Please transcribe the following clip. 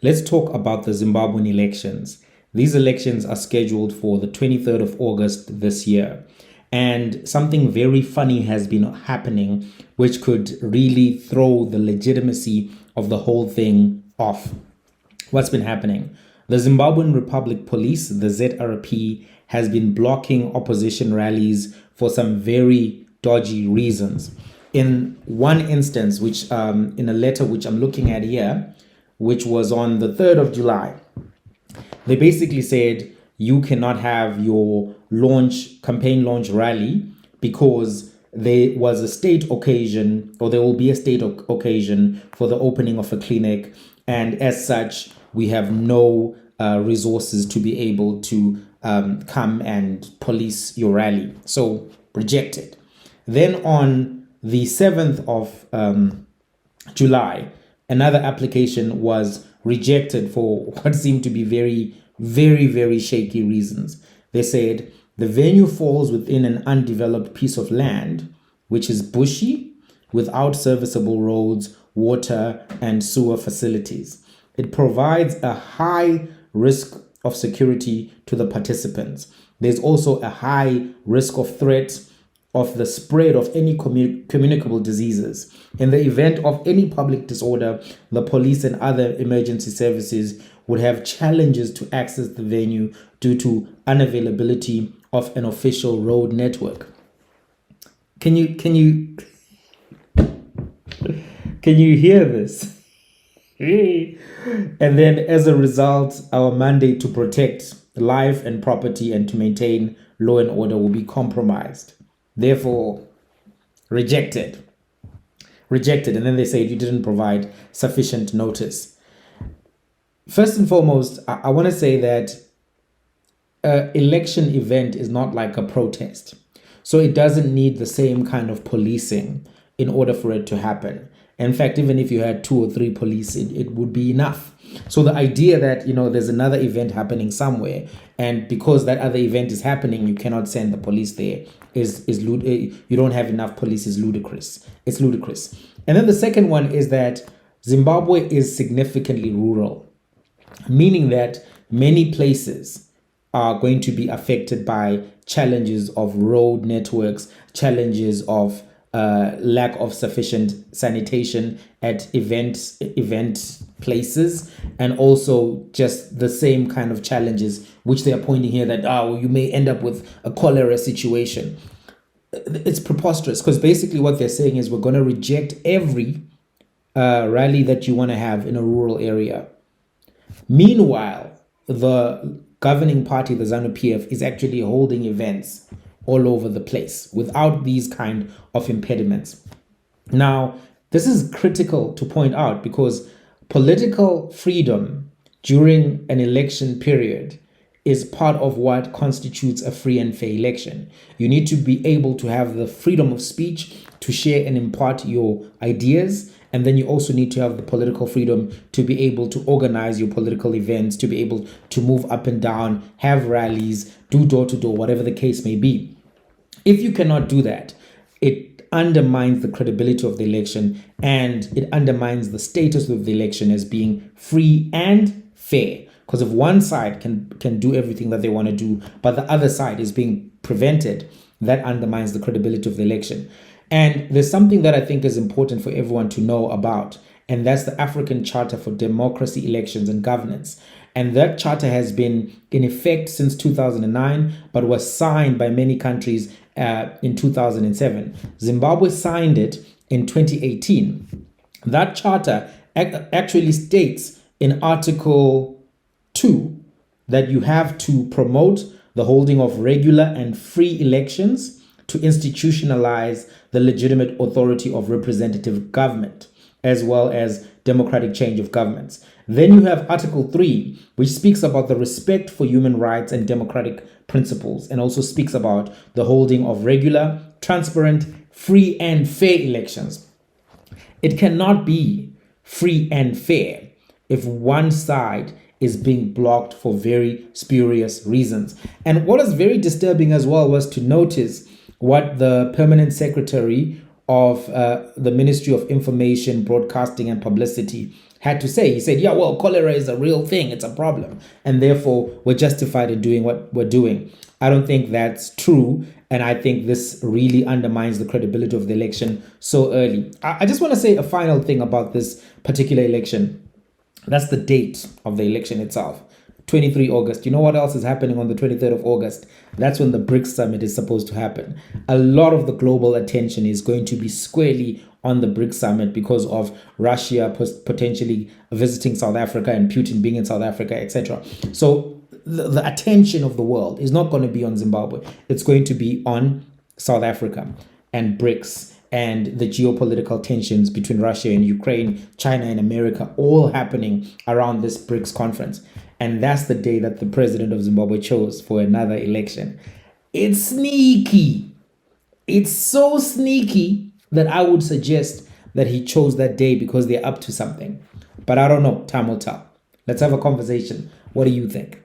Let's talk about the Zimbabwean elections. These elections are scheduled for the 23rd of August this year. And something very funny has been happening, which could really throw the legitimacy of the whole thing off. What's been happening? The Zimbabwean Republic Police, the ZRP, has been blocking opposition rallies for some very dodgy reasons. In one instance, which in a letter which I'm looking at here, which was on the 3rd of July, they basically said you cannot have your campaign launch rally because there was a state occasion, or there will be a state occasion for the opening of a clinic, and as such we have no resources to be able to come and police your rally. So rejected. Then on the 7th of July, another application was rejected for what seemed to be very, very, very shaky reasons. They said the venue falls within an undeveloped piece of land, which is bushy, without serviceable roads, water, and sewer facilities. It provides a high risk of security to the participants. There's also a high risk of threat of the spread of any communicable diseases. In the event of any public disorder, the police and other emergency services would have challenges to access the venue due to unavailability of an official road network. Can you hear this? And then as a result, our mandate to protect life and property and to maintain law and order will be compromised. Therefore, rejected. And then they said you didn't provide sufficient notice. First and foremost, I want to say that an election event is not like a protest. So it doesn't need the same kind of policing in order for it to happen. In fact, even if you had 2 or 3 police, it would be enough. So the idea that, there's another event happening somewhere, and because that other event is happening, you cannot send the police there you don't have enough police is ludicrous. It's ludicrous. And then the second one is that Zimbabwe is significantly rural, meaning that many places are going to be affected by challenges of road networks, challenges of lack of sufficient sanitation at event places, and also just the same kind of challenges which they are pointing here that you may end up with a cholera situation. It's preposterous, because basically what they're saying is we're going to reject every rally that you want to have in a rural area. Meanwhile, the governing party, the ZANU-PF, is actually holding events all over the place without these kind of impediments. Now, this is critical to point out, because political freedom during an election period is part of what constitutes a free and fair election. You need to be able to have the freedom of speech to share and impart your ideas. And then you also need to have the political freedom to be able to organize your political events, to be able to move up and down, have rallies, do door to door, whatever the case may be. If you cannot do that, it undermines the credibility of the election, and it undermines the status of the election as being free and fair. Because if one side can do everything that they want to do, but the other side is being prevented, that undermines the credibility of the election. And there's something that I think is important for everyone to know about, and that's the African Charter for Democracy, Elections and Governance. And that charter has been in effect since 2009, but was signed by many countries in 2007. Zimbabwe signed it in 2018. That charter actually states in Article 2 that you have to promote the holding of regular and free elections to institutionalize the legitimate authority of representative government, as well as democratic change of governments. Then you have Article 3, which speaks about the respect for human rights and democratic principles, and also speaks about the holding of regular, transparent, free and fair elections. It cannot be free and fair if one side is being blocked for very spurious reasons. And what is very disturbing as well was to notice what the permanent secretary of the Ministry of Information, Broadcasting and Publicity had to say. He said, yeah, well, cholera is a real thing. It's a problem. And therefore, we're justified in doing what we're doing. I don't think that's true. And I think this really undermines the credibility of the election so early. I just want to say a final thing about this particular election. That's the date of the election itself. 23 August. You know what else is happening on the 23rd of August? That's when the BRICS summit is supposed to happen. A lot of the global attention is going to be squarely on the BRICS summit because of Russia potentially visiting South Africa and Putin being in South Africa, etc. So the attention of the world is not going to be on Zimbabwe. It's going to be on South Africa and BRICS and the geopolitical tensions between Russia and Ukraine, China and America, all happening around this BRICS conference. And that's the day that the president of Zimbabwe chose for another election. It's sneaky. It's so sneaky that I would suggest that he chose that day because they're up to something. But I don't know. Time will tell. Let's have a conversation. What do you think?